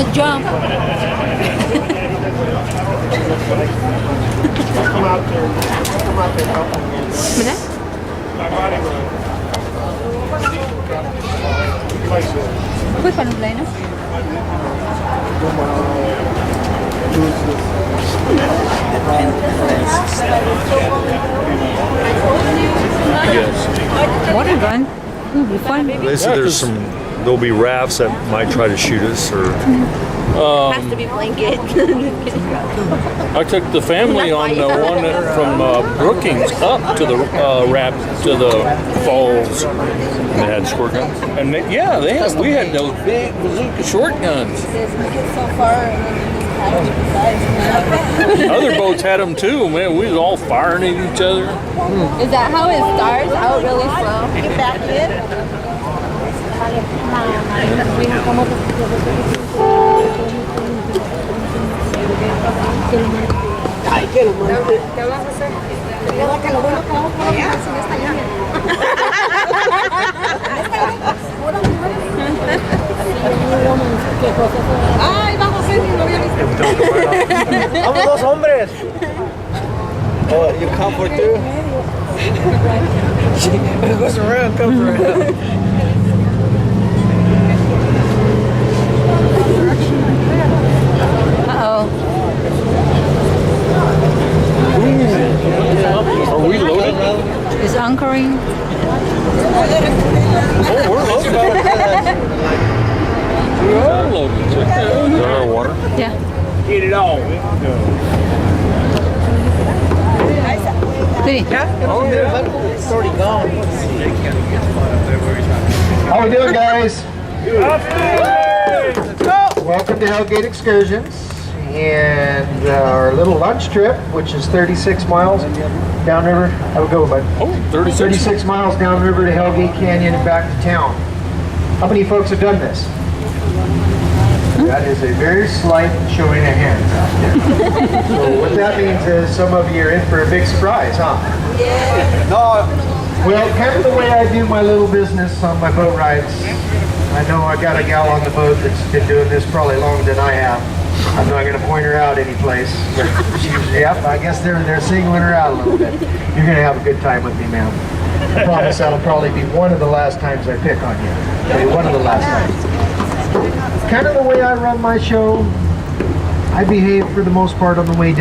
Don't jump. Come out there. Come out there. Mira. Pues para un play, ¿no? Water gun. Ooh, be fun. They say there'll be rafts that might try to shoot us, or Has to be blanket. I took the family on the one from Brookings up to the to the falls, they had squirt guns. and we had those big bazooka short guns. Other boats had them too. Man, we was all firing at each other. Is that how it starts? Out really slow? Get back in. Ay, que lo mando. ¿Qué hablas, José? Digo que lo bueno que vamos por la sin esta lluvia. Ay, va José, no había visto. Vamos dos hombres. Oh, you come for two? It goes around, comes around. Uh-oh. Are we loaded? It's anchoring. Oh, we're loaded. We are loaded. Is there our water? Yeah. Get it on. See. Oh, yeah. It's already gone. How we doing, guys? Welcome to Hellgate Excursions and our little lunch trip, which is 36 miles downriver. How we go, bud? Oh, 36. 36 miles downriver to Hellgate Canyon and back to town. How many folks have done this? That is a very slight showing of hands out there. So what that means is some of you are in for a big surprise, huh? Yeah. No. Well, kind of the way I do my little business on my boat rides. I know I got a gal on the boat that's been doing this probably longer than I have. I'm not going to point her out any place. Yep, I guess they're singling her out a little bit. You're going to have a good time with me, ma'am. I promise that'll probably be one of the last times I pick on you. Okay, one of the last times. Kind of the way I run my show. I behave for the most part on the way down.